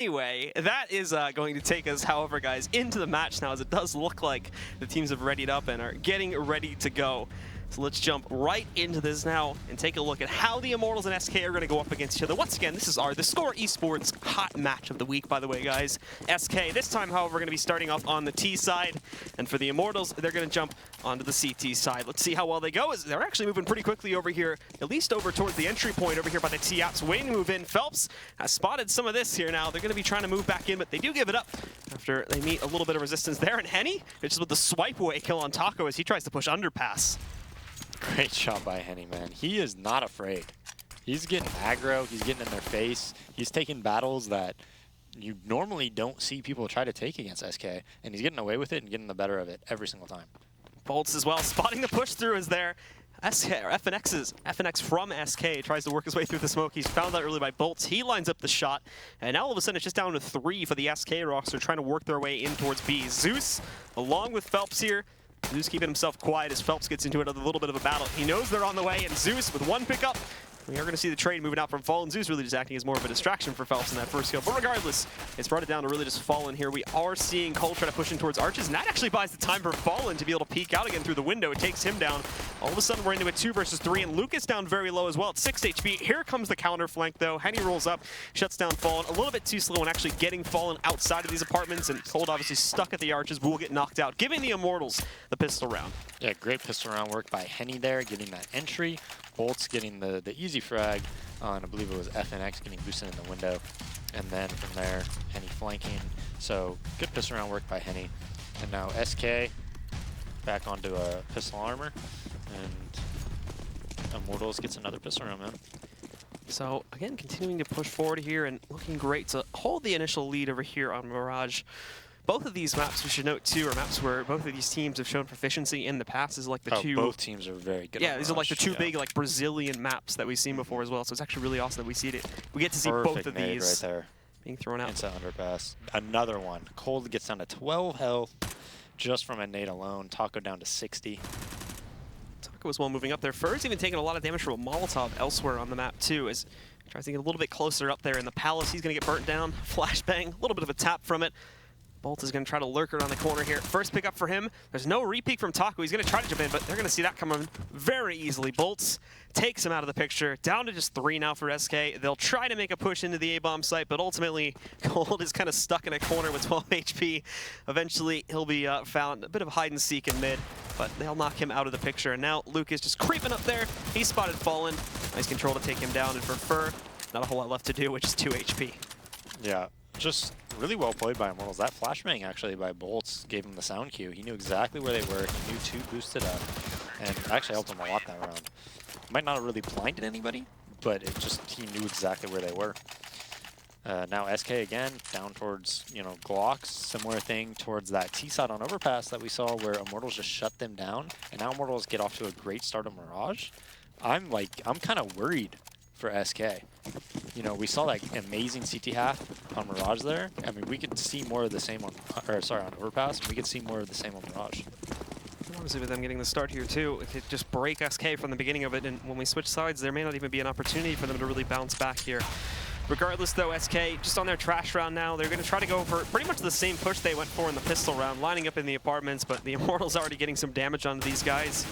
Anyway, that is going to take us, however, guys, into the match now, as it does look like the teams have readied up and are getting ready to go. So let's jump right into this now and take a look at how the Immortals and SK are going to go up against each other. Once again, this is the Score Esports hot match of the week, by the way, guys. SK, this time, however, we're going to be starting off on the T side. And for the Immortals, they're going to jump onto the CT side. Let's see how well they go. They're actually moving pretty quickly over here, at least over towards the entry point over here by the T-Apps, waiting to move in. Phelps has spotted some of this here now. They're going to be trying to move back in, but they do give it up after they meet a little bit of resistance there. And Henny, just with the swipe away kill on Taco as he tries to push underpass. Great shot by Henny, man. He is not afraid. He's getting aggro. He's getting in their face. He's taking battles that you normally don't see people try to take against SK, and he's getting away with it and getting the better of it every single time. Bolts as well, spotting the push through is there. SK, or FNX from SK tries to work his way through the smoke. He's found out early by Bolts. He lines up the shot, and now all of a sudden it's just down to 3 for the SK Rocks. They're trying to work their way in towards B. Zeus, along with Phelps here. Zeus keeping himself quiet as Phelps gets into it a little bit of a battle. He knows they're on the way, and Zeus with one pickup. We are going to see the trade moving out from Fallen. Zeus really just acting as more of a distraction for Phelps in that first kill. But regardless, it's brought it down to really just Fallen here. We are seeing Cole try to push in towards Arches, and that actually buys the time for Fallen to be able to peek out again through the window. It takes him down. All of a sudden, we're into a 2 versus 3, and Lucas down very low as well at 6 HP. Here comes the counter flank, though. Henny rolls up, shuts down Fallen. A little bit too slow in actually getting Fallen outside of these apartments, and Cold obviously stuck at the Arches, but will get knocked out, giving the Immortals the pistol round. Yeah, great pistol round work by Henny there, getting that entry. Bolts getting the easy frag on, I believe it was FNX, getting boosted in the window. And then from there, Henny flanking. So good pistol round work by Henny. And now SK back onto a pistol armor. And Immortals gets another pistol round, man. So again, continuing to push forward here and looking great to hold the initial lead over here on Mirage. Both of these maps, we should note too, are maps where both of these teams have shown proficiency in the past. Is like the two. Both teams are very good. Yeah, these are like the two big like Brazilian maps that we've seen before as well. So it's actually really awesome that we see it. We get to see both of these right there being thrown out. Into underpass. Another one. Cold gets down to 12 health just from a nade alone. Taco down to 60. Taco as well moving up there. Fur's even taking a lot of damage from a Molotov elsewhere on the map too. As he tries to get a little bit closer up there in the palace. He's going to get burnt down. Flashbang. A little bit of a tap from it. Bolt is going to try to lurk around the corner here. First pick up for him. There's no repeat from Taco. He's going to try to jump in, but they're going to see that coming very easily. Bolts takes him out of the picture. Down to just 3 now for SK. They'll try to make a push into the A-bomb site, but ultimately, Cold is kind of stuck in a corner with 12 HP. Eventually, he'll be found. A bit of hide and seek in mid, but they'll knock him out of the picture. And now Luke is just creeping up there. He spotted Fallen. Nice control to take him down. And for Fur, not a whole lot left to do, which is 2 HP. Yeah, just really well played by Immortals. That flashbang actually by Bolts gave him the sound cue. He knew exactly where they were. He knew 2 boosted up, and actually helped him a lot that round. Might not have really blinded anybody, but it just, he knew exactly where they were. Now SK again, down towards, you know, Glocks. Similar thing towards that T-side on overpass that we saw where Immortals just shut them down, and now Immortals get off to a great start on Mirage. I'm kind of worried for SK. You know, we saw that amazing CT half on Mirage there. I mean, we could see more of the same on, on Overpass. We could see more of the same on Mirage. Obviously with them getting the start here too, if it just break SK from the beginning of it, and when we switch sides, there may not even be an opportunity for them to really bounce back here. Regardless though, SK, just on their trash round now, they're going to try to go for pretty much the same push they went for in the pistol round, lining up in the apartments, but the Immortals already getting some damage onto these guys.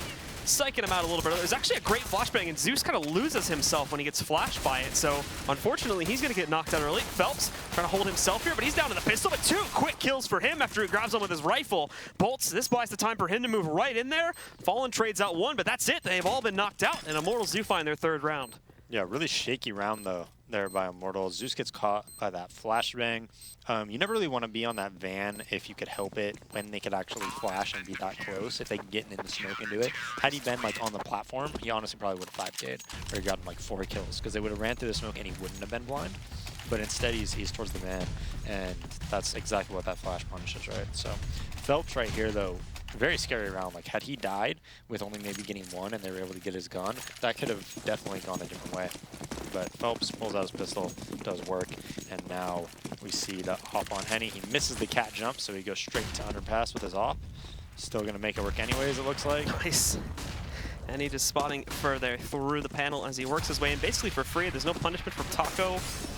Psyching him out a little bit. There's actually a great flashbang, and Zeus kind of loses himself when he gets flashed by it. So, unfortunately, he's going to get knocked out early. Phelps trying to hold himself here, but he's down to the pistol. But 2 quick kills for him after he grabs on with his rifle. Bolts, this buys the time for him to move right in there. Fallen trades out 1, but that's it. They've all been knocked out, and Immortals do find their 3rd round. Yeah, really shaky round, though, there by Immortals. Zeus gets caught by that flashbang. You never really want to be on that van if you could help it when they could actually flash and be that close, if they can get in the smoke and do it. Had he been like on the platform, he honestly probably would have 5K'd or gotten like 4 kills because they would have ran through the smoke and he wouldn't have been blind. But instead he's towards the van, and that's exactly what that flash punishes, right? So Phelps right here though, very scary round. Like had he died with only maybe getting 1 and they were able to get his gun, that could have definitely gone a different way. But Phelps pulls out his pistol, does work, and now we see the hop on Henny. He misses the cat jump, so he goes straight to underpass with his op. Still gonna make it work anyways, it looks like. Nice. And he just spotting further through the panel as he works his way in basically for free. There's no punishment from Taco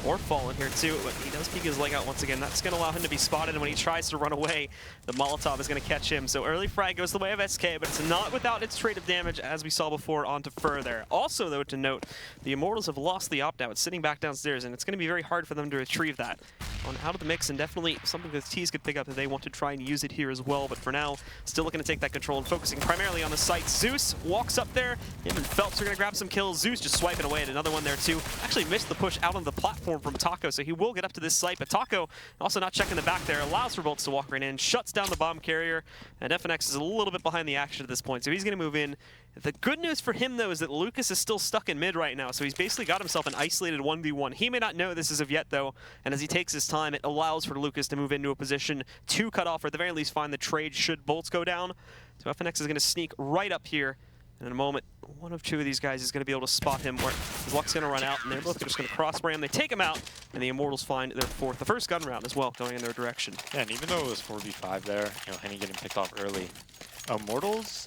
or Fallen here too, but he does peek his leg out once again. That's going to allow him to be spotted, and when he tries to run away, the Molotov is going to catch him. So early frag goes the way of SK, but it's not without its trade of damage, as we saw before, onto further. Also, though, to note, the Immortals have lost the opt-out. It's sitting back downstairs, and it's going to be very hard for them to retrieve that. On out of the mix, and definitely something that T's could pick up if they want to try and use it here as well. But for now, still looking to take that control and focusing primarily on the site. Zeus walks up there. Him and Phelps are going to grab some kills. Zeus just swiping away at another one there too. Actually missed the push out on the platform from Taco, so he will get up to this site. But Taco, also not checking the back there, allows for Bolts to walk right in, shuts down the bomb carrier, and FNX is a little bit behind the action at this point, so he's going to move in. The good news for him, though, is that Lucas is still stuck in mid right now, so he's basically got himself an isolated 1v1. He may not know this as of yet, though, and as he takes his time, it allows for Lucas to move into a position to cut off, or at the very least find the trade should Bolts go down. So FNX is going to sneak right up here. And in a moment, one of two of these guys is going to be able to spot him where his luck's going to run out, and they're both just going to cross-ram. They take him out, and the Immortals find their fourth, the first gun round as well, going in their direction. Yeah, and even though it was 4v5 there, you know, Henny getting picked off early, Immortals'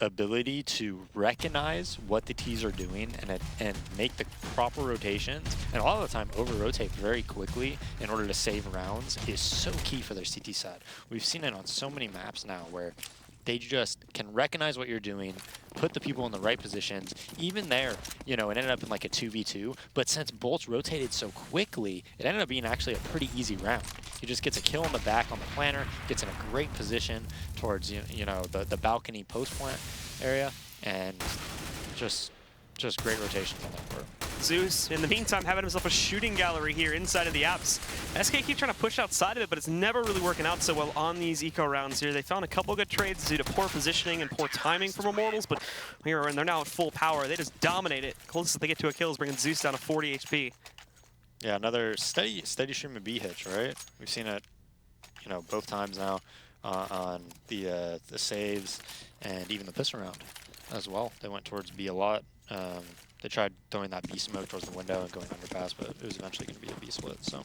ability to recognize what the Ts are doing and make the proper rotations, and a lot of the time over-rotate very quickly in order to save rounds, is so key for their CT side. We've seen it on so many maps now where they just can recognize what you're doing, put the people in the right positions. Even there, you know, it ended up in like a 2v2, but since Bolts rotated so quickly, it ended up being actually a pretty easy round. He just gets a kill in the back on the planter, gets in a great position towards, you know, the balcony post-plant area, and just great rotations on that part. Zeus, in the meantime, having himself a shooting gallery here inside of the apps. SK keep trying to push outside of it, but it's never really working out so well on these eco rounds here. They found a couple good trades due to poor positioning and poor timing from Immortals, but here, and they're now at full power. They just dominate it. Closest they get to a kill is bringing Zeus down to 40 HP. Yeah, another steady stream of B hits, right? We've seen it, you know, both times now on the saves and even the pistol round as well. They went towards B a lot. They tried throwing that B smoke towards the window and going underpass, but it was eventually going to be a B split. So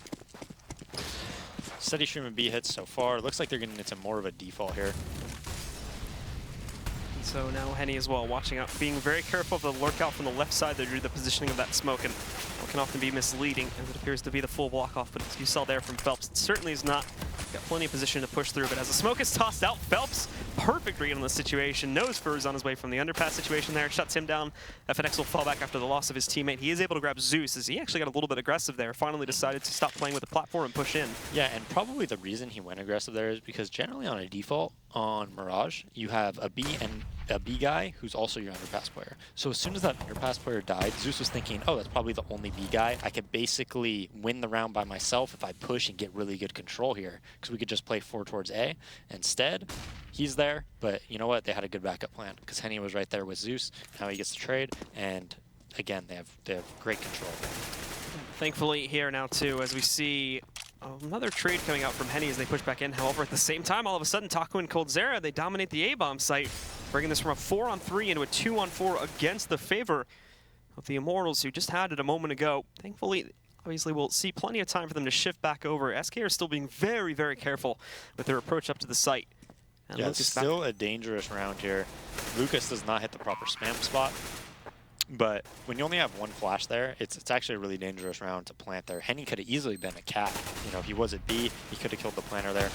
steady stream of B hits so far. Looks like they're getting into more of a default here. And so now Henny as well, watching out, being very careful of the lurk out from the left side there due to the positioning of that smoke, and what can often be misleading as it appears to be the full block off. But as you saw there from Phelps, it certainly is not. Got plenty of position to push through, but as the smoke is tossed out, Phelps, perfect read on the situation, knows Fur's on his way from the underpass situation there, shuts him down. FNX will fall back after the loss of his teammate. He is able to grab Zeus, as he actually got a little bit aggressive there, finally decided to stop playing with the platform and push in. Yeah, and probably the reason he went aggressive there is because generally on a default on Mirage, you have a B and a B guy who's also your underpass player. So as soon as that underpass player died, Zeus was thinking, oh, that's probably the only B guy. I could basically win the round by myself if I push and get really good control here, because we could just play 4 towards A. Instead, he's there, but you know what? They had a good backup plan, because Henny was right there with Zeus. Now he gets the trade, and again, they have great control. Thankfully here now too, as we see another trade coming out from Henny as they push back in. However, at the same time, all of a sudden, Taco and Coldzera, they dominate the A-bomb site, bringing this from a 4-on-3 into a 2-on-4 against the favor of the Immortals, who just had it a moment ago. Thankfully, obviously, we'll see plenty of time for them to shift back over. SK are still being very, very careful with their approach up to the site. And yeah, Lucas it's still a dangerous round here. Lucas does not hit the proper spam spot. But when you only have one flash there, it's actually a really dangerous round to plant there. Henny could have easily been a cat. You know, if he was at B, he could have killed the planter there.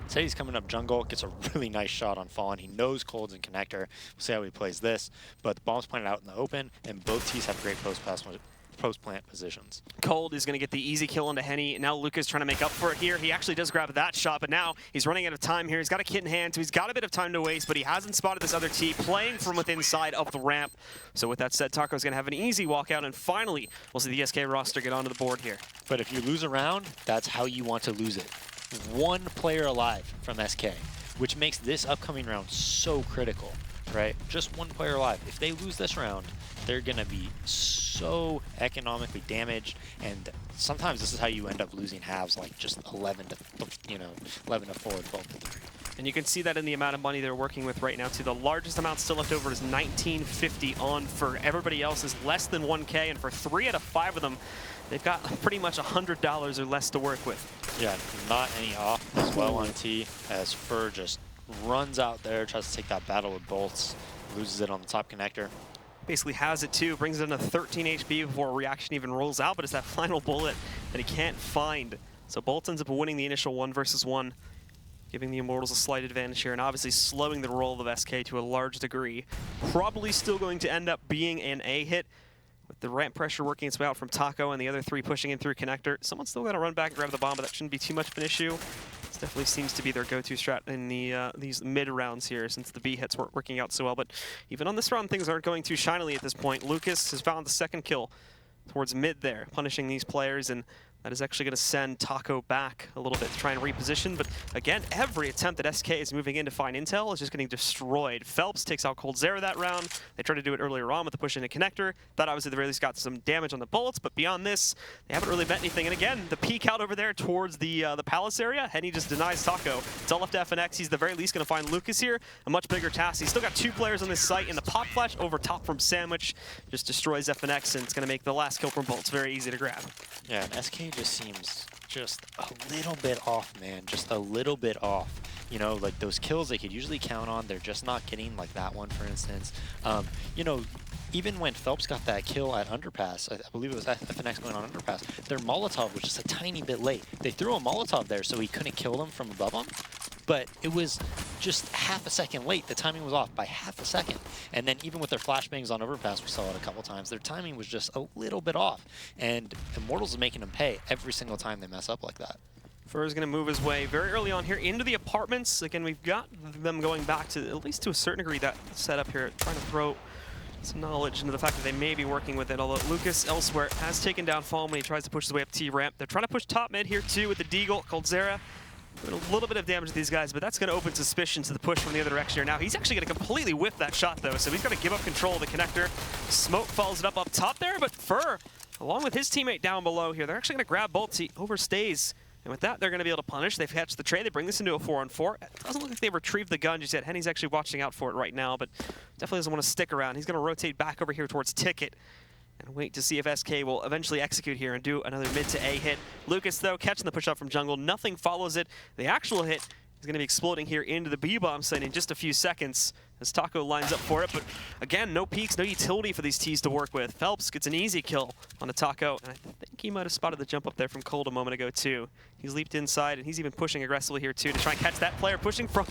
Say he's coming up jungle, gets a really nice shot on Fallen. He knows Cold's in connector. We'll see how he plays this. But the bomb's planted out in the open, and both Ts have great post-plant positions. Cold is going to get the easy kill onto Henny. Now Lucas trying to make up for it here. He actually does grab that shot, but now he's running out of time here. He's got a kit in hand, so he's got a bit of time to waste, but he hasn't spotted this other T playing from within side of the ramp. So with that said, Taco's going to have an easy walkout, and finally, we'll see the SK roster get onto the board here. But if you lose a round, that's how you want to lose it. One player alive from SK, which makes this upcoming round so critical, right? Just one player alive. If they lose this round, they're going to be so economically damaged, and sometimes this is how you end up losing halves, like just 11 to 4, 12 to 3. And you can see that in the amount of money they're working with right now, too. The largest amount still left over is $19.50 on. For everybody else is less than 1K, and for 3 out of 5 of them, they've got pretty much $100 or less to work with. Yeah, not any off as well on T, as Fur just runs out there, tries to take that battle with Bolts, Loses it on the top connector. Basically has it too, brings it in a 13 HP before reaction even rolls out, but it's that final bullet that he can't find. So Bolt ends up winning the initial 1 versus 1, giving the Immortals a slight advantage here, and obviously slowing the roll of SK to a large degree. Probably still going to end up being an A hit, with the ramp pressure working its way out from Taco and the other 3 pushing in through connector. Someone's still got to run back and grab the bomb, but that shouldn't be too much of an issue. This definitely seems to be their go-to strat in the these mid rounds here, since the B hits weren't working out so well. But even on this round, things aren't going too shinily at this point. Lucas has found the second kill towards mid there, punishing these players, and that is actually going to send Taco back a little bit to try and reposition. But again, every attempt that SK is moving in to find intel is just getting destroyed. Phelps takes out coldzera that round. They tried to do it earlier on with the push into connector. That obviously at the very least got some damage on the bullets, but beyond this, they haven't really met anything. And again, the peek out over there towards the palace area, Henny just denies Taco. It's all left to FNX. He's the very least going to find Lucas here. A much bigger task. He's still got 2 players on this site, and the pop flash over top from Sandwich just destroys FNX, and it's going to make the last kill from Bolts very easy to grab. Yeah, and SK just seems just a little bit off, man. Just a little bit off. You know, like those kills they could usually count on, they're just not getting, like that one, for instance. You know, even when Phelps got that kill at Underpass, I believe it was FNX going on Underpass, their Molotov was just a tiny bit late. They threw a Molotov there so he couldn't kill them from above him, but it was just half a second late. The timing was off by half a second. And then even with their flashbangs on Overpass, we saw it a couple times, their timing was just a little bit off. And Immortals is making them pay every single time they mess up like that. Fur is going to move his way very early on here into the apartments. Again, we've got them going back to, at least to a certain degree, that setup here, trying to throw some knowledge into the fact that they may be working with it, although Lucas elsewhere has taken down Fall when he tries to push his way up T-ramp. They're trying to push top mid here too with the Deagle. coldzera doing a little bit of damage to these guys, but that's going to open suspicion to the push from the other direction here. Now, he's actually going to completely whiff that shot, though, so he's going to give up control of the connector. Smoke follows it up top there, but Fur, along with his teammate down below here, they're actually going to grab Bolt. He overstays, and with that, they're going to be able to punish. They've catched the trade. They bring this into a 4-on-4. It doesn't look like they've retrieved the gun just yet. Henny's actually watching out for it right now, but definitely doesn't want to stick around. He's going to rotate back over here towards Ticket and wait to see if SK will eventually execute here and do another mid to A hit. Lucas, though, catching the push up from jungle. Nothing follows it. The actual hit is going to be exploding here into the B-bomb site in just a few seconds as Taco lines up for it. But again, no peaks, no utility for these Ts to work with. Phelps gets an easy kill on a Taco, and I think he might have spotted the jump up there from Cold a moment ago too. He's leaped inside, and he's even pushing aggressively here too to try and catch that player pushing from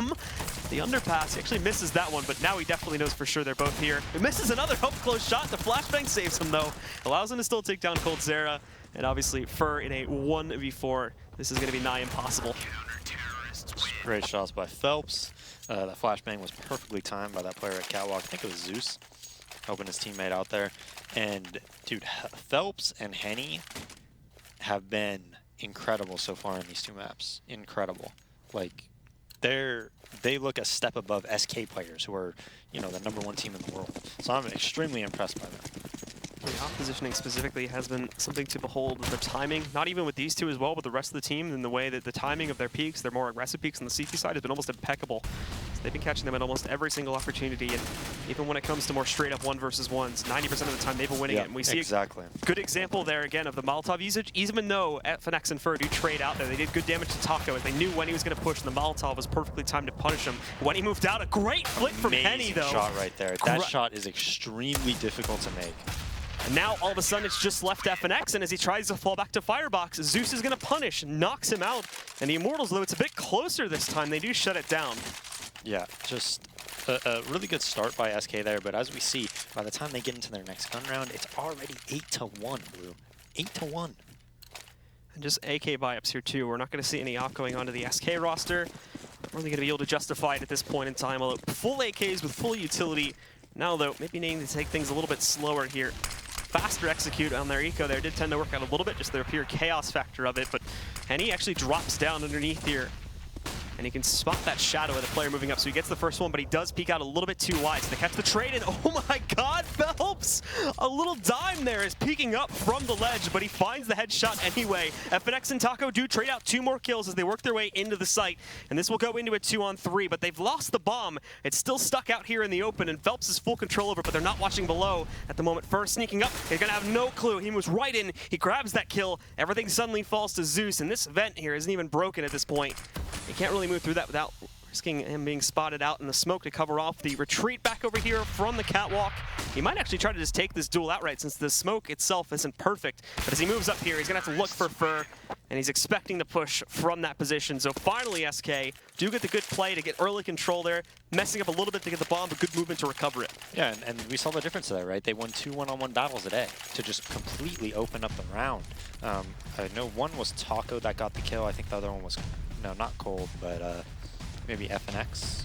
the underpass. He actually misses that one, but now he definitely knows for sure they're both here. He misses another up-close shot. The flashbang saves him though, allows him to still take down coldzera, and obviously Fur in a 1v4. This is going to be nigh impossible. Great shots by Phelps. That flashbang was perfectly timed by that player at Catwalk. I think it was Zeus, helping his teammate out there. And dude, Phelps and Henny have been incredible so far in these 2 maps. Incredible. Like, they look a step above SK players, who are, you know, the #1 team in the world. So I'm extremely impressed by them. The positioning specifically has been something to behold. Their timing, not even with these 2 as well, but the rest of the team, in the way that the timing of their peaks, their more aggressive peaks on the CT side, has been almost impeccable. So they've been catching them at almost every single opportunity, and even when it comes to more straight up 1 versus 1s, 90% of the time they've been winning it. And we see exactly a good example there again of the Molotov usage, even though FNX and Fur do trade out there. They did good damage to Taco as they knew when he was going to push, and the Molotov was perfectly timed to punish him. When he moved out, a great flick from Henny though. Shot right there. That shot is extremely difficult to make. And now, all of a sudden, it's just left FNX, and as he tries to fall back to Firebox, Zeus is going to punish, knocks him out. And the Immortals, though it's a bit closer this time, they do shut it down. Yeah, just a really good start by SK there, but as we see, by the time they get into their next gun round, it's already 8-1, Blue. 8-1. And just AK buy-ups here, too. We're not going to see any op going onto the SK roster. Not really going to be able to justify it at this point in time, although full AKs with full utility. Now, though, maybe needing to take things a little bit slower here. Faster execute on their eco there did tend to work out a little bit, just their pure chaos factor of it, but Henny actually drops down underneath here. And he can spot that shadow of the player moving up, so he gets the first one, but he does peek out a little bit too wide. So they catch the trade, and oh my god, Phelps! A little dime there is peeking up from the ledge, but he finds the headshot anyway. FNX and Taco do trade out 2 more kills as they work their way into the site, and this will go into a 2-on-3, but they've lost the bomb. It's still stuck out here in the open, and Phelps is full control over it, but they're not watching below at the moment. First sneaking up, he's gonna have no clue. He moves right in, he grabs that kill, everything suddenly falls to Zeus, and this vent here isn't even broken at this point. He can't really move through that without risking him being spotted out in the smoke to cover off the retreat back over here from the catwalk. He might actually try to just take this duel outright since the smoke itself isn't perfect. But as he moves up here, he's going to have to look for Fur, and he's expecting the push from that position. So finally, SK do get the good play to get early control there, messing up a little bit to get the bomb, but good movement to recover it. Yeah, and we saw the difference there, right? They won 2 one-on-one battles a day to just completely open up the round. I know one was Taco that got the kill. I think the other one was, no, not Cold, but maybe FNX.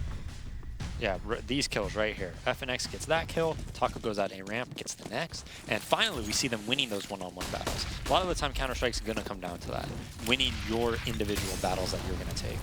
Yeah, these kills right here. FNX gets that kill, Taco goes out A ramp, gets the next, and finally we see them winning those one-on-one battles. A lot of the time Counter-Strike's gonna come down to that, winning your individual battles that you're gonna take.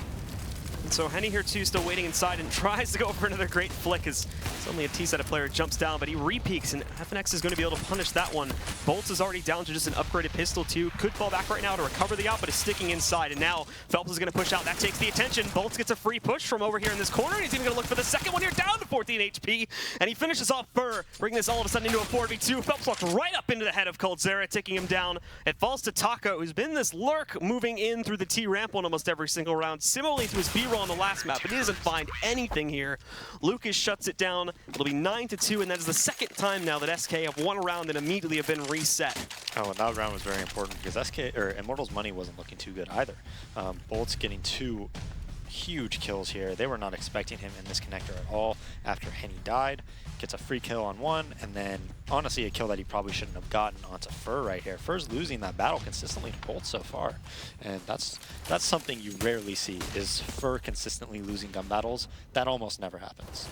And so Henny here too, still waiting inside and tries to go for another great flick as suddenly a T-Seta player jumps down, but he re-peeks and FNX is going to be able to punish that one. Bolts is already down to just an upgraded pistol too. Could fall back right now to recover the out, but is sticking inside. And now Phelps is going to push out. That takes the attention. Bolts gets a free push from over here in this corner. And he's even going to look for the second one here, down to 14 HP. And he finishes off Fur, bringing this all of a sudden into a 4v2. Phelps walked right up into the head of Coldzera, taking him down. It falls to Taco, who's been this lurk moving in through the T-ramp on almost every single round, similarly to his B-roll on the last map, but he doesn't find anything here. Lucas shuts it down. It'll be 9-2, and that is the second time now that SK have won a round and immediately have been reset. Oh, and that round was very important because Immortals' money wasn't looking too good either. Bolt's getting 2 huge kills here. They were not expecting him in this connector at all after Henny died. Gets a free kill on one, and then honestly a kill that he probably shouldn't have gotten onto Fur right here. Fur's losing that battle consistently to Bolt so far, and that's something you rarely see, is Fur consistently losing gun battles. That almost never happens.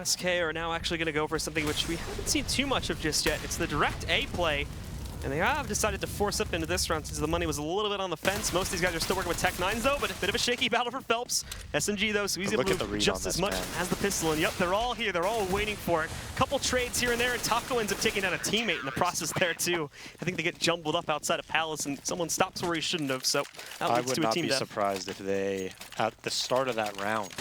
SK are now actually going to go for something which we haven't seen too much of just yet. It's the direct A play. And they have decided to force up into this round since the money was a little bit on the fence. Most of these guys are still working with Tech 9s though, but a bit of a shaky battle for Phelps. SMG though, so he's able to move just as much as the pistol. And yep, they're all here. They're all waiting for it. Couple trades here and there, and Taco ends up taking out a teammate in the process there too. I think they get jumbled up outside of Palace, and someone stops where he shouldn't have. So that leads to a team death. I would not be surprised if they, at the start of that round,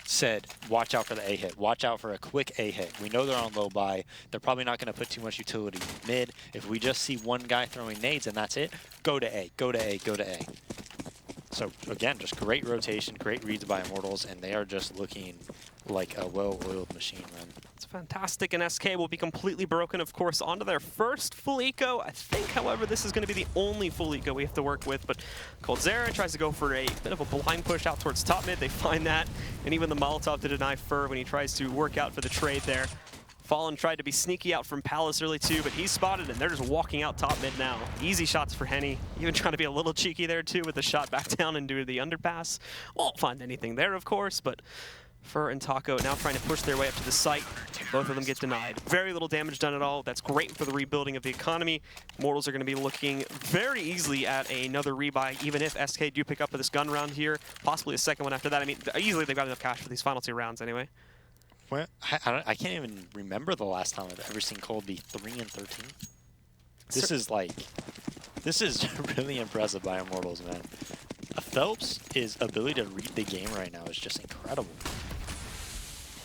said, watch out for the A hit. Watch out for a quick A hit. We know they're on low buy. They're probably not going to put too much utility in mid. If we just see one guy throwing nades and that's it, go to A, go to A, go to A. So again, just great rotation, great reads by Immortals, and they are just looking like a well-oiled machine run. It's fantastic, and SK will be completely broken, of course, onto their first full eco. I think, however, this is going to be the only full eco we have to work with, but Coldzera tries to go for a bit of a blind push out towards top mid. They find that, and even the Molotov to deny Fur when he tries to work out for the trade there. Fallen tried to be sneaky out from Palace early too, but he's spotted and they're just walking out top mid now. Easy shots for Henny. Even trying to be a little cheeky there too with the shot back down into the underpass. Won't find anything there, of course, but Fur and Taco now trying to push their way up to the site. Both of them get denied. Very little damage done at all. That's great for the rebuilding of the economy. Mortals are going to be looking very easily at another rebuy, even if SK do pick up this gun round here. Possibly a second one after that. I mean, easily they've got enough cash for these final 2 rounds anyway. Well, I can't even remember the last time I've ever seen Cold be 3-13. This is really impressive by Immortals, man. Phelps' ability to read the game right now is just incredible.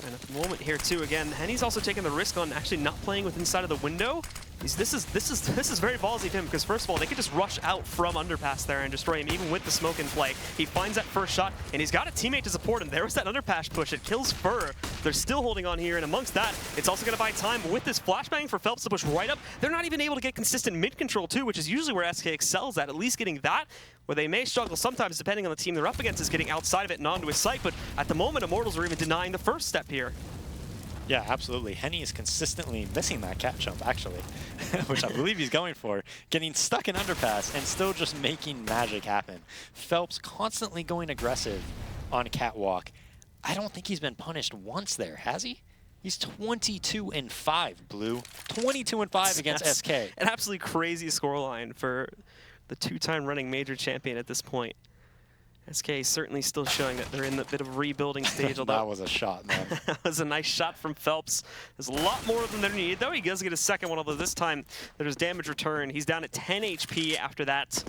And at the moment here too, again, Henny's also taking the risk on actually not playing with inside of the window. This is very ballsy of him because first of all, they could just rush out from underpass there and destroy him even with the smoke in play. He finds that first shot and he's got a teammate to support him. There was that underpass push. It kills Fur. They're still holding on here, and amongst that, it's also going to buy time with this flashbang for Phelps to push right up. They're not even able to get consistent mid control too, which is usually where SK excels at least getting that. Where they may struggle sometimes depending on the team they're up against is getting outside of it and onto his site, but at the moment Immortals are even denying the first step here. Yeah, absolutely. Henny is consistently missing that cap jump, actually, which I believe he's going for, getting stuck in underpass and still just making magic happen. Phelps constantly going aggressive on catwalk. I don't think he's been punished once there, has he? He's 22-5, Blue. 22-5 against SK. An absolutely crazy scoreline for the 2-time running major champion at this point. SK is certainly still showing that they're in the bit of rebuilding stage. That was a shot, man. That was a nice shot from Phelps. There's a lot more than they're needed, though. He does get a second one, although this time there's damage return. He's down at 10 HP after that.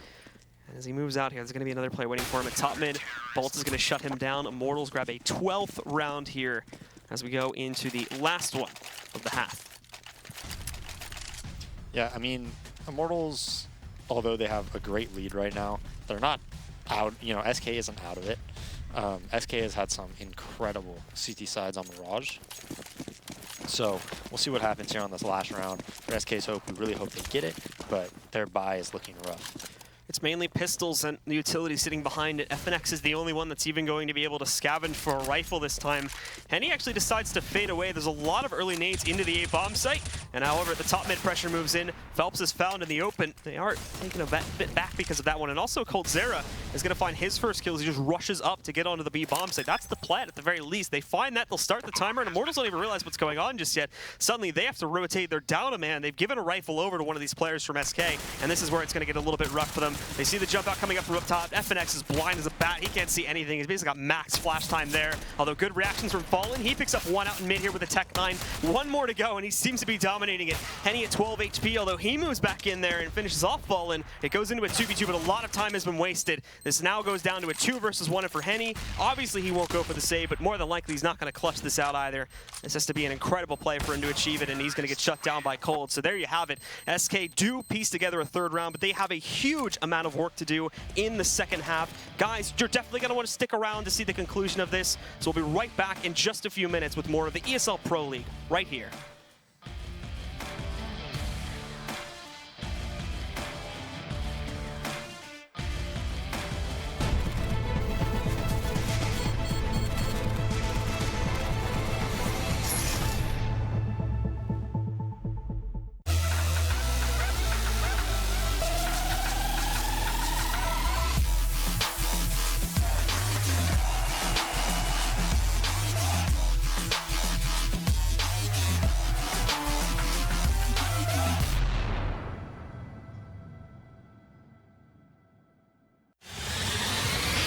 And as he moves out here, there's going to be another player waiting for him at top mid. Bolt is going to shut him down. Immortals grab a 12th round here as we go into the last one of the half. Yeah, I mean, Immortals, although they have a great lead right now, they're not out, you know, SK isn't out of it. SK has had some incredible CT sides on Mirage. So we'll see what happens here on this last round. For SK's hope, we really hope they get it, but their buy is looking rough. It's mainly pistols and the utility sitting behind it. FNX is the only one that's even going to be able to scavenge for a rifle this time. And he actually decides to fade away. There's a lot of early nades into the A-bomb site. And however, the top mid pressure moves in. Phelps is found in the open. They are taking a bit back because of that one. And also Coldzera is going to find his first kills. He just rushes up to get onto the B-bomb site. That's the plan at the very least. They find that, they'll start the timer, and Immortals don't even realize what's going on just yet. Suddenly, they have to rotate. They're down a man. They've given a rifle over to one of these players from SK. And this is where it's going to get a little bit rough for them. They see the jump out coming up from up top. FNX is blind as a bat. He can't see anything. He's basically got max flash time there. Although good reactions from Fallen. He picks up one out in mid here with a Tech 9. One more to go, and he seems to be dominating it. Henny at 12 HP, although he moves back in there and finishes off Fallen. It goes into a 2v2, but a lot of time has been wasted. This now goes down to a 2 versus 1, and for Henny, obviously he won't go for the save, but more than likely he's not going to clutch this out either. This has to be an incredible play for him to achieve it, and he's going to get shut down by Cold. So there you have it. SK do piece together a third round, but they have a huge amount of work to do in the second half. Guys, you're definitely going to want to stick around to see the conclusion of this. So we'll be right back in just a few minutes with more of the ESL Pro League right here.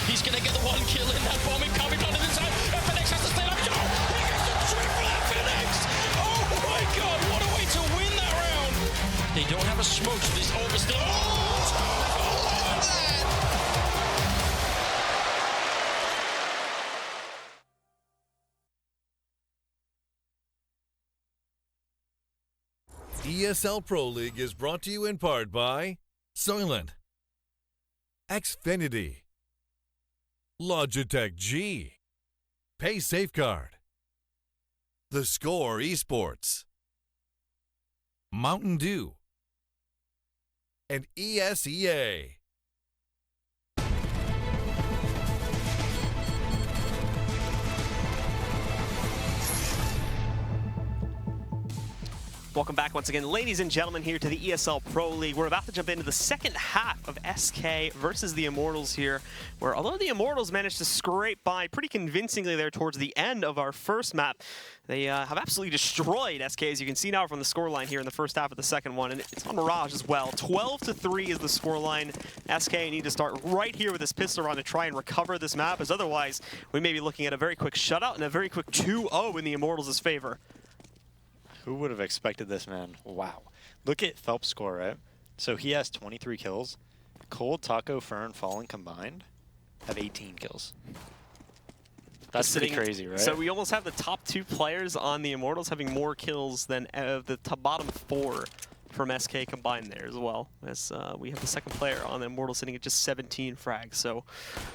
He's gonna get the one kill in that bomb incoming on the side. FNX has to stay up. No! He gets the triple FNX! Oh my god, what a way to win that round! They don't have a smoke, so this over still. ESL Pro League is brought to you in part by Soylent, Xfinity, Logitech G, Pay Safeguard, The Score Esports, Mountain Dew, and ESEA. Welcome back once again, ladies and gentlemen, here to the ESL Pro League. We're about to jump into the second half of SK versus the Immortals here, where although the Immortals managed to scrape by pretty convincingly there towards the end of our first map, they have absolutely destroyed SK, as you can see now from the scoreline here in the first half of the second one, and it's on Mirage as well. 12-3 is the scoreline. SK need to start right here with this pistol round to try and recover this map, as otherwise we may be looking at a very quick shutout and a very quick 2-0 in the Immortals' favor. Who would have expected this, man? Wow. Look at Phelps' score, right? So he has 23 kills. Cold, Taco, Fern, Fallen combined have 18 kills. That's pretty crazy, right? So we almost have the top 2 players on the Immortals having more kills than the bottom 4 from SK combined there as well. As we have the second player on the Immortals sitting at just 17 frags. So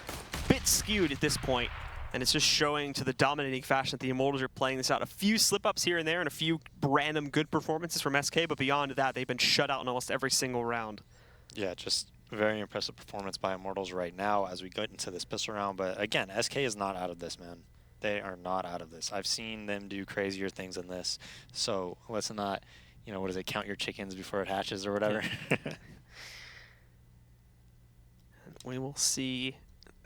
a bit skewed at this point. And it's just showing to the dominating fashion that the Immortals are playing this out. A few slip-ups here and there and a few random good performances from SK, but beyond that, they've been shut out in almost every single round. Yeah, just very impressive performance by Immortals right now as we get into this pistol round. But again, SK is not out of this, man. They are not out of this. I've seen them do crazier things than this. So let's not, you know, what is it, count your chickens before it hatches or whatever. We will see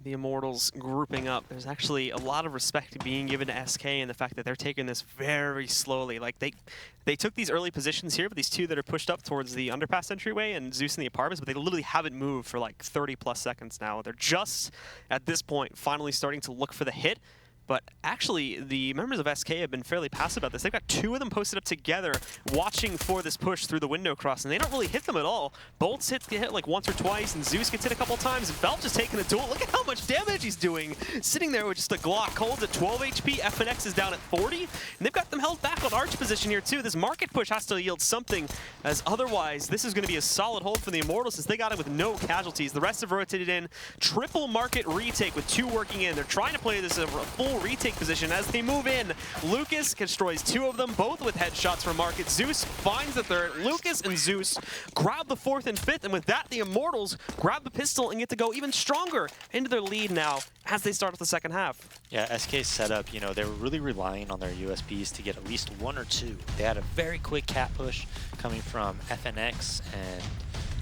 the Immortals grouping up. There's actually a lot of respect being given to SK and the fact that they're taking this very slowly. Like they took these early positions here, but these 2 that are pushed up towards the underpass entryway and Zeus in the apartments, but they literally haven't moved for like 30+ seconds now. They're just, at this point, finally starting to look for the hit. But actually, the members of SK have been fairly passive about this. They've got 2 of them posted up together, watching for this push through the window cross, and they don't really hit them at all. Bolts get hit like once or twice, and Zeus gets hit a couple times, and Phelps just taking a duel. Look at how much damage he's doing. Sitting there with just a Glock. Cold's at 12 HP, FNX is down at 40, and they've got them held back on arch position here too. This market push has to yield something, as otherwise this is going to be a solid hold for the Immortals since they got it with no casualties. The rest have rotated in. Triple market retake with 2 working in. They're trying to play this as a full retake position as they move in. Lucas destroys 2 of them, both with headshots from market. Zeus finds the 3rd. Lucas and Zeus grab the 4th and 5th, and with that, the Immortals grab the pistol and get to go even stronger into their lead now as they start off the second half. Yeah, SK's setup, you know, they were really relying on their USPs to get at least 1 or 2. They had a very quick cat push coming from FNX and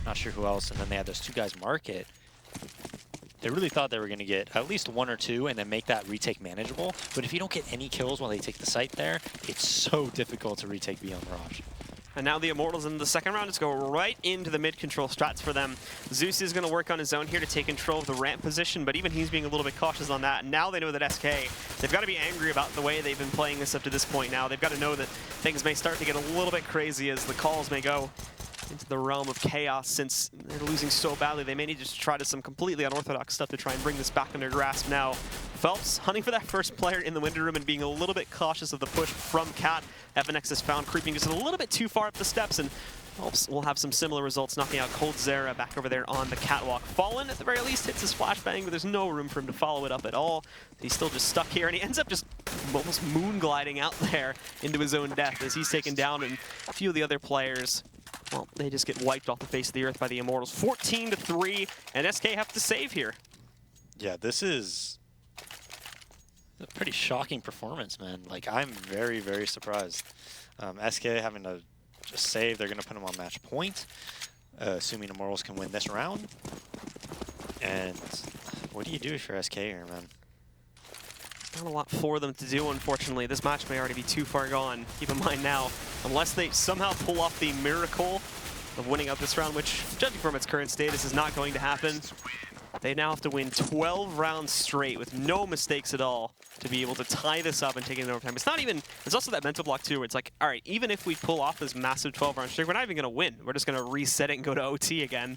not sure who else, and then they had those 2 guys market. They really thought they were going to get at least 1 or 2 and then make that retake manageable. But if you don't get any kills while they take the site there, it's so difficult to retake beyond Mirage. And now the Immortals in the second round just go right into the mid-control strats for them. Zeus is going to work on his own here to take control of the ramp position, but even he's being a little bit cautious on that. And now they know that SK, they've got to be angry about the way they've been playing this up to this point now. They've got to know that things may start to get a little bit crazy as the calls may go into the realm of chaos. Since they're losing so badly, they may need to try some completely unorthodox stuff to try and bring this back under grasp now. Phelps hunting for that first player in the window room and being a little bit cautious of the push from Cat. FNX is found creeping just a little bit too far up the steps, and Phelps will have some similar results, knocking out Cold Zera back over there on the catwalk. Fallen, at the very least, hits his flashbang, but there's no room for him to follow it up at all. He's still just stuck here, and he ends up just almost moon gliding out there into his own death as he's taken down, and a few of the other players, well, they just get wiped off the face of the earth by the Immortals. 14-3, and SK have to save here. Yeah, this is a pretty shocking performance, man. Like, I'm very, very surprised. SK having to just save. They're going to put him on match point, assuming Immortals can win this round. And what do you do if you're SK here, man? Not a lot for them to do, unfortunately. This match may already be too far gone. Keep in mind now, unless they somehow pull off the miracle of winning out this round, which, judging from its current status, is not going to happen, they now have to win 12 rounds straight with no mistakes at all to be able to tie this up and take it in overtime. It's not even, there's also that mental block too, where it's like, all right, even if we pull off this massive 12-round streak, we're not even going to win. We're just going to reset it and go to OT again.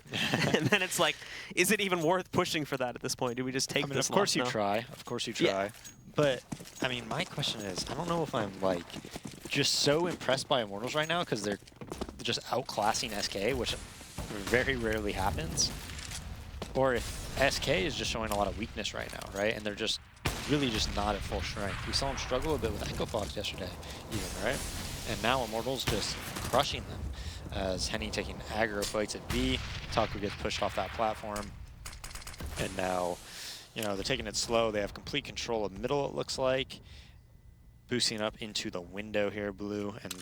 And then it's like, is it even worth pushing for that at this point? Do we just take this? Of course you try. Of course you try. Yeah. But, I mean, my question is, I don't know if I'm, like, just so impressed by Immortals right now because they're just outclassing SK, which very rarely happens, or if SK is just showing a lot of weakness right now, right? And they're just really just not at full strength. We saw them struggle a bit with Echo Fox yesterday, even, right? And now Immortals just crushing them as Henny taking aggro fights at B. Taco gets pushed off that platform. And now, you know, they're taking it slow. They have complete control of middle, it looks like. Boosting up into the window here, Blue, and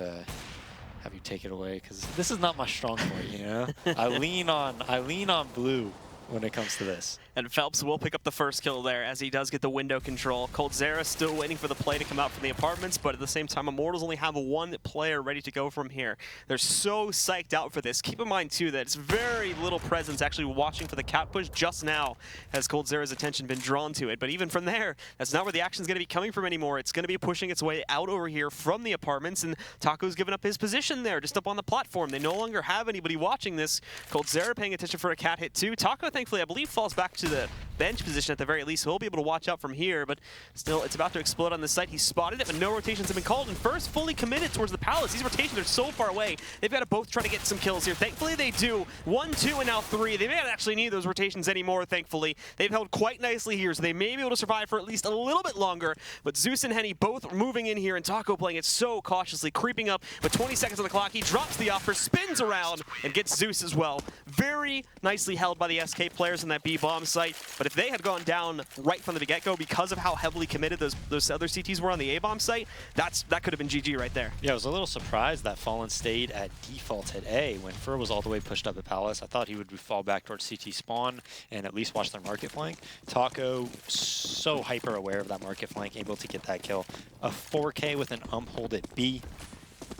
have you take it away, because this is not my strong point, you know? I lean on Blue when it comes to this. And Phelps will pick up the first kill there as he does get the window control. Cold Zera still waiting for the play to come out from the apartments, but at the same time, Immortals only have one player ready to go from here. They're so psyched out for this. Keep in mind, too, that it's very little presence actually watching for the cat push just now has Cold Zera's attention been drawn to it. But even from there, that's not where the action's going to be coming from anymore. It's going to be pushing its way out over here from the apartments, and Taco's given up his position there, just up on the platform. They no longer have anybody watching this. Cold Zera paying attention for a cat hit, too. Taco, thankfully, I believe, falls back to the bench position at the very least, so he'll be able to watch out from here, but still, it's about to explode on the site. He spotted it, but no rotations have been called, and first fully committed towards the palace. These rotations are so far away. They've got to both try to get some kills here. Thankfully, they do. 1, 2, and now 3. They may not actually need those rotations anymore, thankfully. They've held quite nicely here, so they may be able to survive for at least a little bit longer, but Zeus and Henny both moving in here, and Taco playing it so cautiously, creeping up with 20 seconds on the clock. He drops the offer, spins around, and gets Zeus as well. Very nicely held by the SK players in that B-bomb site, but if they had gone down right from the get-go because of how heavily committed those other CTs were on the A-bomb site, that could have been GG right there. Yeah, I was a little surprised that Fallen stayed at default at A when Fur was all the way pushed up at Palace. I thought he would fall back towards CT spawn and at least watch their market flank. Taco, so hyper aware of that market flank, able to get that kill. A 4K with an hold at B.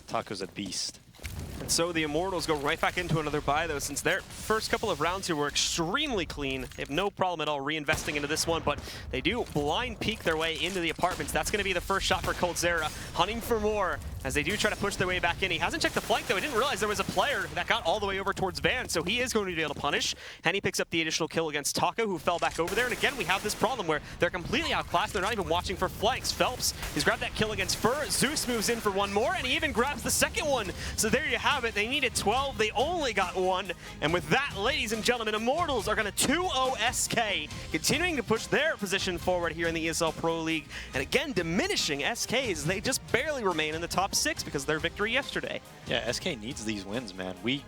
Taco's a beast. And so the Immortals go right back into another buy, though, since their first couple of rounds here were extremely clean. They have no problem at all reinvesting into this one, but they do blind peek their way into the apartments. That's going to be the first shot for Coldzera, hunting for more as they do try to push their way back in. He hasn't checked the flank, though. He didn't realize there was a player that got all the way over towards Van, so he is going to be able to punish. Henny picks up the additional kill against Taco, who fell back over there. And again, we have this problem where they're completely outclassed. They're not even watching for flanks. Phelps, he's grabbed that kill against Fur. Zeus moves in for one more, and he even grabs the second one. So there you have it. They needed 12. They only got one. And with that, ladies and gentlemen, Immortals are going to 2-0 SK, continuing to push their position forward here in the ESL Pro League. And again, diminishing SK's. They just barely remain in the top 6 because of their victory yesterday. Yeah, SK needs these wins, man. We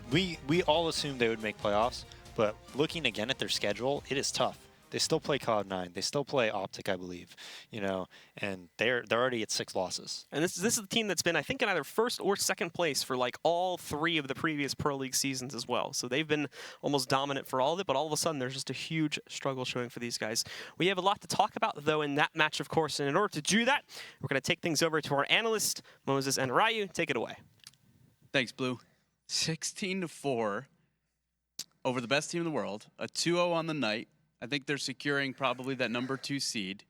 all assumed they would make playoffs, but looking again at their schedule, it is tough. They still play Cloud9. They still play Optic, I believe, you know, and they're already at 6 losses. And this is the team that's been, I think, in either first or second place for like all 3 of the previous Pro League seasons as well. So they've been almost dominant for all of it, but all of a sudden there's just a huge struggle showing for these guys. We have a lot to talk about, though, in that match, of course, and in order to do that, we're going to take things over to our analyst, Moses and Ryu. Take it away. Thanks, Blue. 16-4 over the best team in the world, a 2-0 on the night. I think they're securing probably that number 2 seed.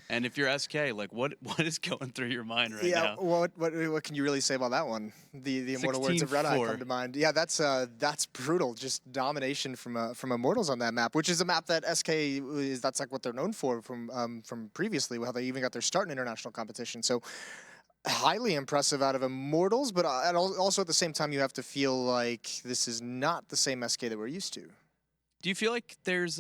And if you're SK, like what is going through your mind right now? Yeah, what can you really say about that one? The immortal words of Red Eye come to mind. Yeah, that's brutal. Just domination from Immortals on that map, which is a map that SK that's like what they're known for from previously, how they even got their start in international competition. So highly impressive out of Immortals, but also at the same time you have to feel like this is not the same SK that we're used to. Do you feel like there's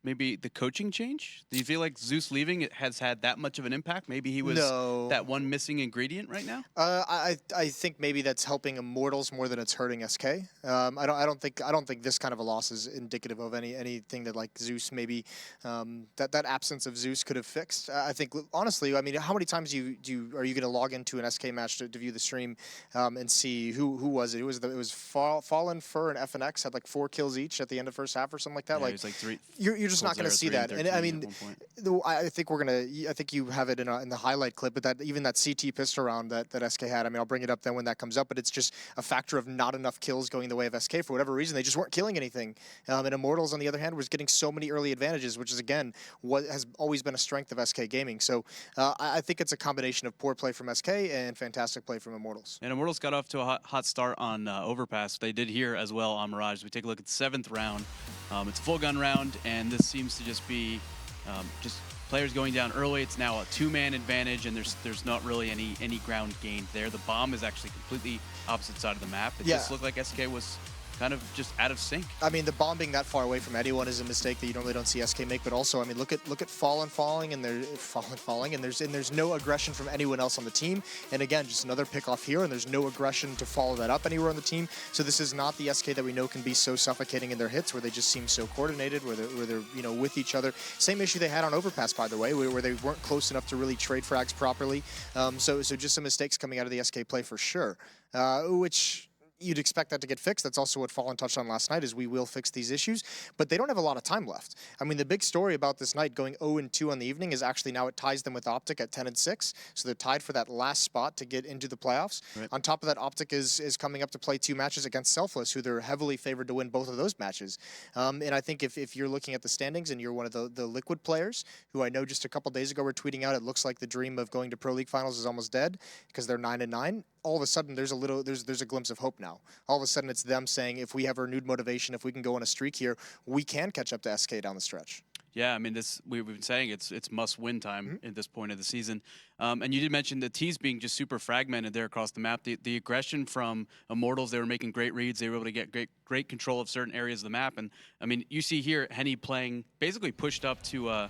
maybe the coaching change? Do you feel like Zeus leaving has had that much of an impact? Maybe he was that one missing ingredient right now? I think maybe that's helping Immortals more than it's hurting SK. I don't think this kind of a loss is indicative of anything that like Zeus maybe that absence of Zeus could have fixed. I think honestly, I mean, how many times are you going to log into an SK match to view the stream and see who was it? It was Fallen, Fur, and FNX had like 4 kills each at the end of first half or something like that. Yeah, like, it was like 3. You're just not going to see that. And I mean, I think you have it in the highlight clip, but that even that CT pistol round that SK had, I mean, I'll bring it up then when that comes up, but it's just a factor of not enough kills going the way of SK for whatever reason. They just weren't killing anything. And Immortals, on the other hand, was getting so many early advantages, which is, again, what has always been a strength of SK Gaming. So I think it's a combination of poor play from SK and fantastic play from Immortals. And Immortals got off to a hot start on Overpass. They did here as well on Mirage. We take a look at the 7th round. It's a full gun round, and this seems to just be just players going down early. It's now a 2-man advantage, and there's not really any ground gained there. The bomb is actually completely opposite side of the map. It just looked like SK was kind of just out of sync. I mean, the bomb being that far away from anyone is a mistake that you normally don't see SK make. But also, I mean, look at falling, and there's no aggression from anyone else on the team. And again, just another pick off here, and there's no aggression to follow that up anywhere on the team. So this is not the SK that we know can be so suffocating in their hits, where they just seem so coordinated, where they're with each other. Same issue they had on Overpass, by the way, where they weren't close enough to really trade frags properly. So just some mistakes coming out of the SK play for sure, which you'd expect that to get fixed. That's also what Fallen touched on last night, is we will fix these issues, but they don't have a lot of time left. I mean, the big story about this night going 0-2 on the evening is actually now it ties them with Optic at 10-6, so they're tied for that last spot to get into the playoffs. Right. On top of that, Optic is coming up to play 2 matches against Selfless, who they're heavily favored to win both of those matches. And I think if you're looking at the standings and you're one of the Liquid players, who I know just a couple days ago were tweeting out, it looks like the dream of going to Pro League finals is almost dead because they're 9-9. All of a sudden, there's a glimpse of hope now. All of a sudden, it's them saying, if we have renewed motivation, if we can go on a streak here, we can catch up to SK down the stretch. Yeah, I mean, we've been saying it's must-win time at this point of the season. And you did mention the T's being just super fragmented there across the map. The aggression from Immortals, they were making great reads. They were able to get great control of certain areas of the map. And I mean, you see here Henny playing basically pushed up to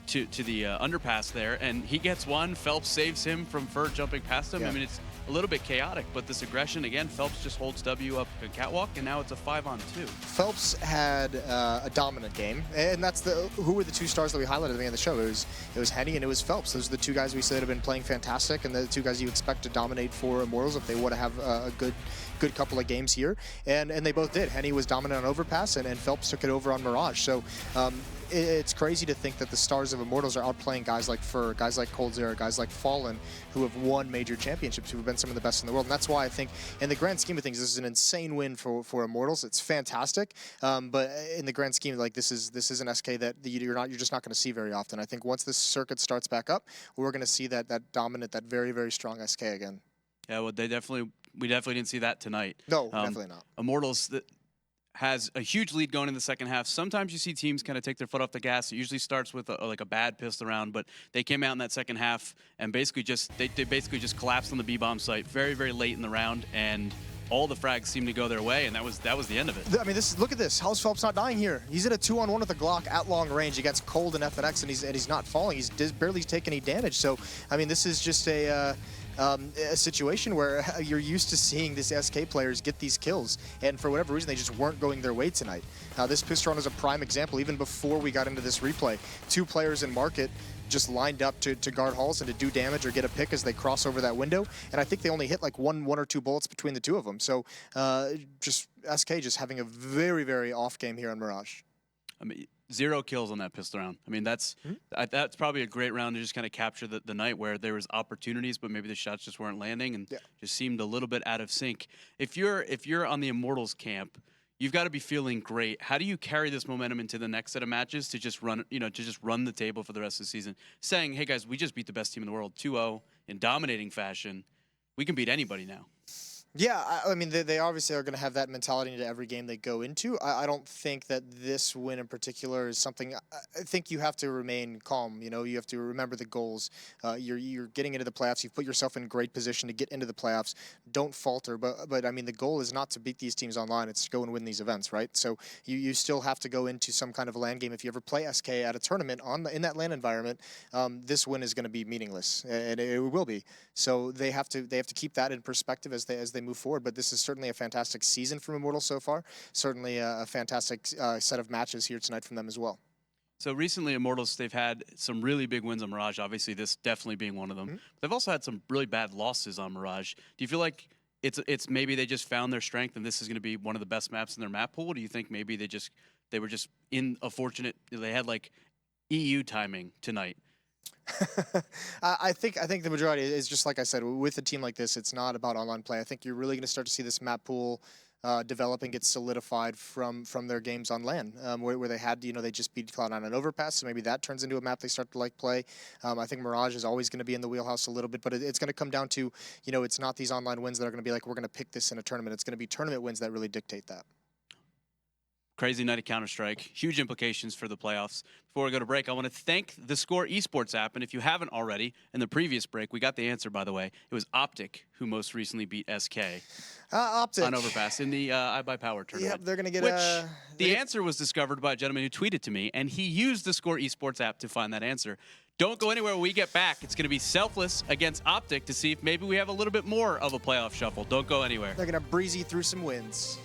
the underpass there, and he gets one. Phelps saves him from Fur jumping past him. Yeah. I mean, it's a little bit chaotic, but this aggression, again, Phelps just holds W up a catwalk, and now it's a 5-on-2. Phelps had a dominant game, and that's who were the 2 stars that we highlighted at the beginning of the show. It was Henny and it was Phelps. Those are the 2 guys we said have been playing fantastic, and the 2 guys you expect to dominate for Immortals if they want to have a good couple of games here, and they both did. Henny was dominant on Overpass, and Phelps took it over on Mirage. So it's crazy to think that the stars of Immortals are outplaying guys like Fur, guys like Coldzera, guys like Fallen, who have won major championships, who have been some of the best in the world. And that's why I think, in the grand scheme of things, this is an insane win for Immortals. It's fantastic, but in the grand scheme, like this is an SK that you're just not going to see very often. I think once this circuit starts back up, we're going to see that dominant, that very, very strong SK again. Yeah, well, we definitely didn't see that tonight. No, definitely not. Immortals has a huge lead going in the second half. Sometimes you see teams kind of take their foot off the gas. It usually starts with like a bad pistol round, but they came out in that second half and basically they basically just collapsed on the B-bomb site very, very late in the round, and all the frags seemed to go their way, and that was the end of it. I mean, look at this. How's Phelps not dying here? He's at a 2-on-1 with a Glock at long range against Cold and FNX, and he's not falling. He's barely taking any damage. So, I mean, this is just a situation where you're used to seeing these SK players get these kills, and for whatever reason, they just weren't going their way tonight. This pistol round is a prime example. Even before we got into this replay, 2 players in market just lined up to guard halls and to do damage or get a pick as they cross over that window, and I think they only hit like one or two bullets between the 2 of them. So just SK just having a very, very off game here on Mirage. I mean, 0 kills on that pistol round. I mean, that's probably a great round to just kind of capture the night where there was opportunities, but maybe the shots just weren't landing and just seemed a little bit out of sync. If you're on the Immortals camp, you've got to be feeling great. How do you carry this momentum into the next set of matches to just run the table for the rest of the season, saying, "Hey guys, we just beat the best team in the world 2-0 in dominating fashion. We can beat anybody now." Yeah, I mean, they obviously are going to have that mentality into every game they go into. I don't think that this win in particular is something. I think you have to remain calm. You know, you have to remember the goals. You're getting into the playoffs. You've put yourself in great position to get into the playoffs. Don't falter. But I mean, the goal is not to beat these teams online. It's to go and win these events, right? So you still have to go into some kind of a LAN game. If you ever play SK at a tournament in that LAN environment, this win is going to be meaningless, and it will be. So they have to keep that in perspective as they move forward. But this is certainly a fantastic season from Immortals so far. Certainly a fantastic set of matches here tonight from them as well. So recently, Immortals, they've had some really big wins on Mirage, obviously this definitely being one of them. They've also had some really bad losses on Mirage. Do you feel like it's maybe they just found their strength and this is going to be one of the best maps in their map pool? Or do you think maybe they were just in a fortunate, they had like EU timing tonight? I think the majority is just like I said, with a team like this, it's not about online play. I think you're really going to start to see this map pool develop and get solidified from their games on LAN, where they had, they just beat Cloud9 on Overpass, so maybe that turns into a map they start to like play. I think Mirage is always going to be in the wheelhouse a little bit, but it's going to come down to, it's not these online wins that are going to be like, we're going to pick this in a tournament. It's going to be tournament wins that really dictate that. Crazy night of Counter-Strike. Huge implications for the playoffs. Before we go to break, I want to thank the Score esports app. And if you haven't already, in the previous break, we got the answer, by the way. It was Optic who most recently beat SK Optic on Overpass in the iBuyPower tournament. Yep, they're going to get the answer was discovered by a gentleman who tweeted to me, and he used the Score esports app to find that answer. Don't go anywhere when we get back. It's going to be Selfless against Optic to see if maybe we have a little bit more of a playoff shuffle. Don't go anywhere. They're going to breezy through some wins.